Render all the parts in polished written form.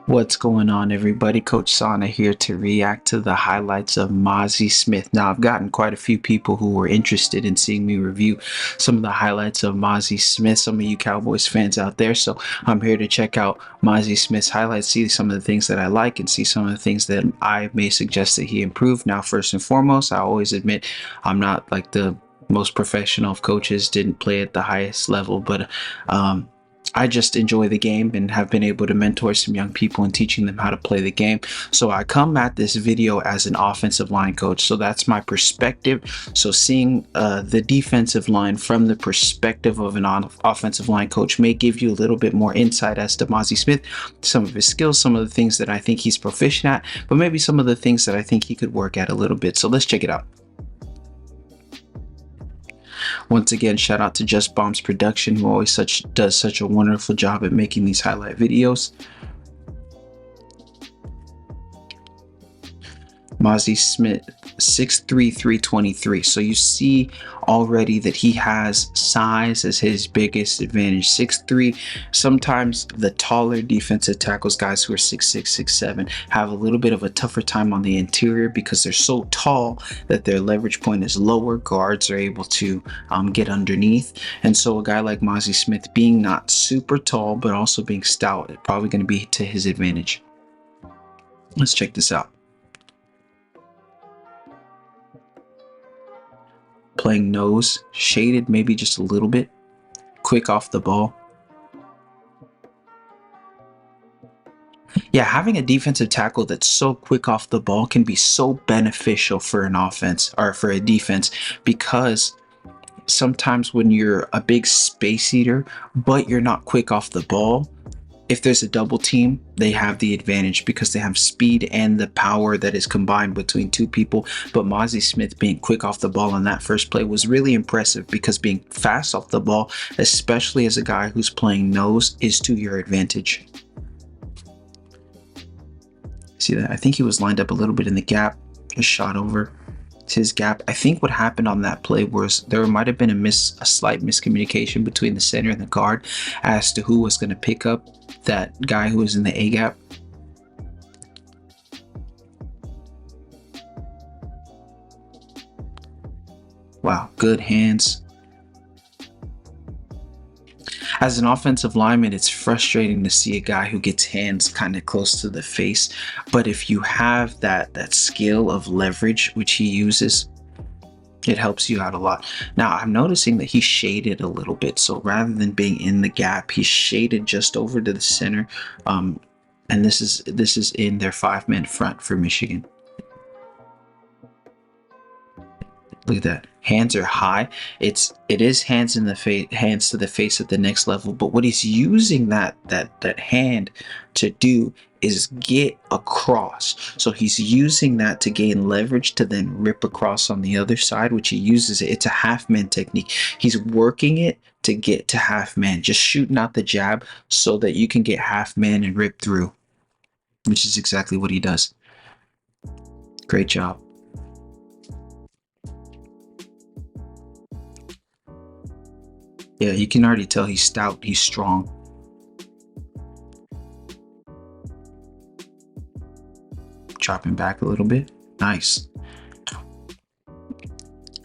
What's going on, everybody? Coach Sana here to react to the highlights of Mazi Smith. Now, I've gotten quite a few people who were interested in seeing me review some of the highlights of Mazi Smith, some of you Cowboys fans out there. So I'm here to check out Mazi Smith's highlights, see some of the things that I like, and see some of the things that I may suggest that he improve. Now, first and foremost, I always admit I'm not like the most professional of coaches, didn't play at the highest level, but I just enjoy the game and have been able to mentor some young people and teaching them how to play the game. So I come at this video as an offensive line coach. So that's my perspective. So seeing the defensive line from the perspective of an offensive line coach may give you a little bit more insight as to Mazi Smith, some of his skills, some of the things that I think he's proficient at, but maybe some of the things that I think he could work at a little bit. So let's check it out. Once again, shout out to Just Bombs Production, who always does such a wonderful job at making these highlight videos. Mazi Smith, 6'3", 323. So you see already that he has size as his biggest advantage. 6'3". Sometimes the taller defensive tackles, guys who are 6'6", 6'7", have a little bit of a tougher time on the interior because they're so tall that their leverage point is lower. Guards are able to get underneath. And so a guy like Mazi Smith, being not super tall, but also being stout, is probably going to be to his advantage. Let's check this out. Playing nose, shaded maybe just a little bit, quick off the ball. Yeah, having a defensive tackle that's so quick off the ball can be so beneficial for an offense or for a defense, because sometimes when you're a big space eater, but you're not quick off the ball, if there's a double team, they have the advantage because they have speed and the power that is combined between two people. But Mazi Smith being quick off the ball on that first play was really impressive, because being fast off the ball, especially as a guy who's playing nose, is to your advantage. See that? I think he was lined up a little bit in the gap, just shot over his gap. I think what happened on that play was there might have been a slight miscommunication between the center and the guard as to who was going to pick up that guy who was in the A gap. Wow, good hands. As an offensive lineman, it's frustrating to see a guy who gets hands kind of close to the face. But if you have that skill of leverage, which he uses, it helps you out a lot. Now, I'm noticing that he shaded a little bit. So rather than being in the gap, he shaded just over to the center. And this is in their 5-man front for Michigan. Look at that. Hands are high. It is hands in the face, hands to the face at the next level. But what he's using that hand to do is get across. So he's using that to gain leverage to then rip across on the other side, which he uses. It's a half-man technique. He's working it to get to half-man, just shooting out the jab so that you can get half-man and rip through, which is exactly what he does. Great job. Yeah, you can already tell he's stout, he's strong. Dropping back a little bit. Nice.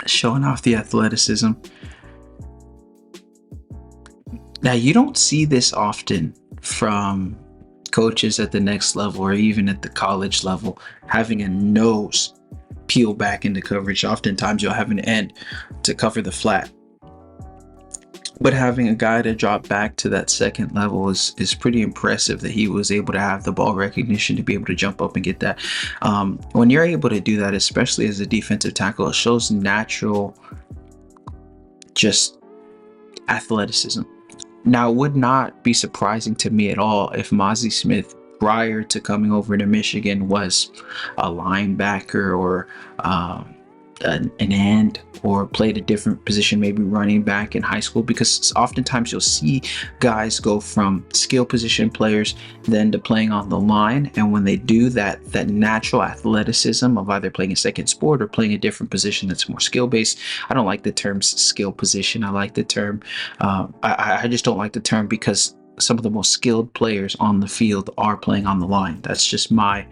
Showing off the athleticism. Now, you don't see this often from coaches at the next level or even at the college level, having a nose peel back into coverage. Oftentimes, you'll have an end to cover the flat. But having a guy to drop back to that second level is pretty impressive, that he was able to have the ball recognition to be able to jump up and get that. When you're able to do that, especially as a defensive tackle, it shows natural just athleticism. Now, it would not be surprising to me at all if Mazi Smith, prior to coming over to Michigan, was a linebacker or an end, or played a different position, maybe running back in high school, because oftentimes you'll see guys go from skill position players then to playing on the line, and when they do that natural athleticism of either playing a second sport or playing a different position that's more skill based. I don't like the term skill position. I like the term I just don't like the term because some of the most skilled players on the field are playing on the line. That's just my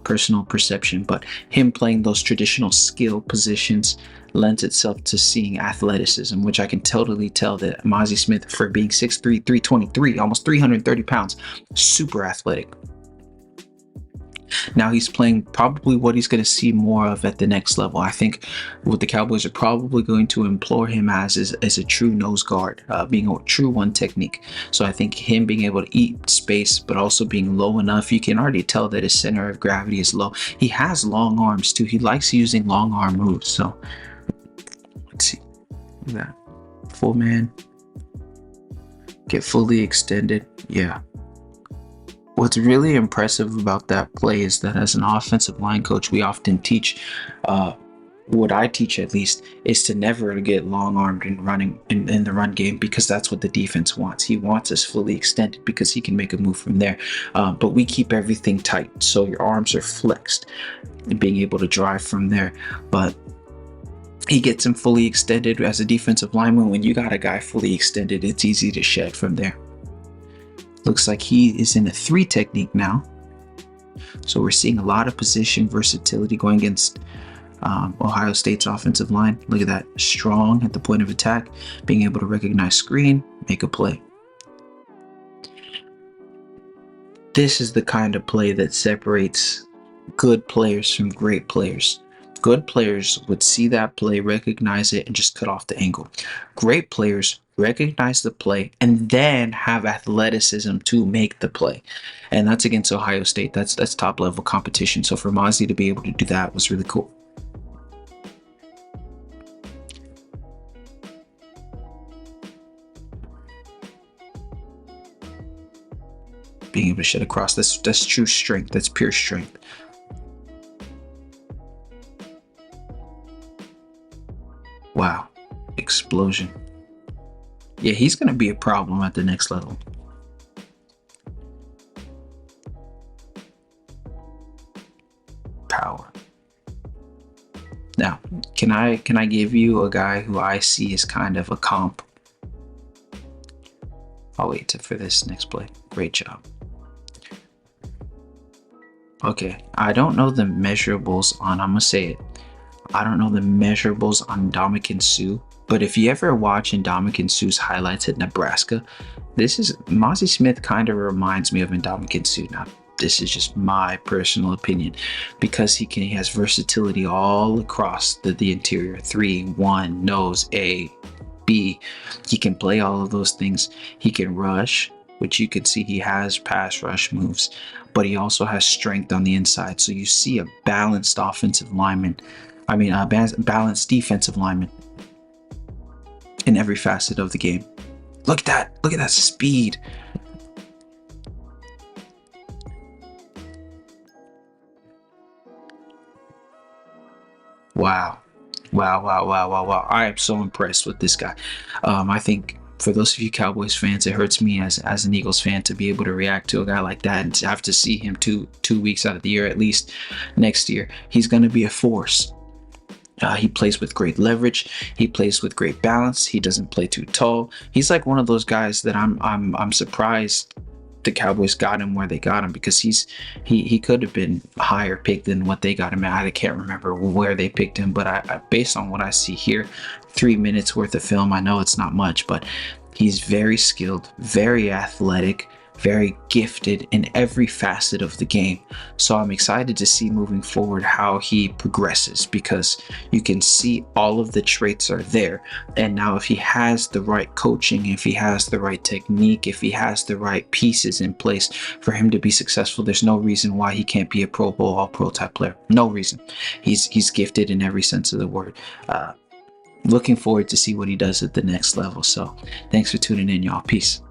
personal perception. But him playing those traditional skill positions lends itself to seeing athleticism, which I can totally tell that Mazi Smith, for being 6'3", 323, almost 330 pounds, super athletic. Now he's playing probably what he's going to see more of at the next level. I think what the Cowboys are probably going to implore him as is a true nose guard, being a true one technique. So I think him being able to eat space, but also being low enough, you can already tell that his center of gravity is low. He has long arms too. He likes using long arm moves. So let's see. Look at that. Full man. Get fully extended. Yeah. What's really impressive about that play is that as an offensive line coach, we often teach, what I teach at least, is to never get long-armed and running in the run game, because that's what the defense wants. He wants us fully extended because he can make a move from there. But we keep everything tight, so your arms are flexed and being able to drive from there. But he gets him fully extended as a defensive lineman. When you got a guy fully extended, it's easy to shed from there. Looks like he is in a 3 technique now. So we're seeing a lot of position versatility going against Ohio State's offensive line. Look at that. Strong at the point of attack, being able to recognize screen, make a play. This is the kind of play that separates good players from great players. Good players would see that play, recognize it, and just cut off the angle. Great players recognize the play and then have athleticism to make the play. And that's against Ohio State. That's top level competition. So for Mazi to be able to do that was really cool. Being able to shed across, that's true strength. That's pure strength. Wow. Explosion. Yeah, he's going to be a problem at the next level. Power. Now, can I give you a guy who I see as kind of a comp? I'll wait for this next play. Great job. Okay, I don't know the measurables on, I'm going to say it. I don't know the measurables on Ndamukong Suh, but if you ever watch Ndamukong Suh's highlights at Nebraska, Mazi Smith kind of reminds me of Ndamukong Suh. Now, this is just my personal opinion, because he has versatility all across the interior. 3, 1, nose, A, B. He can play all of those things. He can rush, which you can see he has pass rush moves, but he also has strength on the inside. So you see a balanced offensive lineman. Balanced defensive lineman in every facet of the game. Look at that. Look at that speed. Wow. Wow. I am so impressed with this guy. I think for those of you Cowboys fans, it hurts me as an Eagles fan to be able to react to a guy like that and to have to see him two weeks out of the year, at least next year. He's going to be a force. He plays with great leverage. He plays with great balance. He doesn't play too tall. He's like one of those guys that I'm surprised the Cowboys got him where they got him, because he could have been higher picked than what they got him at. I can't remember where they picked him, but I based on what I see here, 3 minutes worth of film, I know it's not much, but he's very skilled, very athletic, very gifted in every facet of the game. So I'm excited to see moving forward how he progresses, because you can see all of the traits are there. And now if he has the right coaching, if he has the right technique, if he has the right pieces in place for him to be successful, there's no reason why he can't be a Pro Bowl, All-Pro type player. No reason. He's gifted in every sense of the word. Looking forward to see what he does at the next level. So thanks for tuning in, y'all. Peace.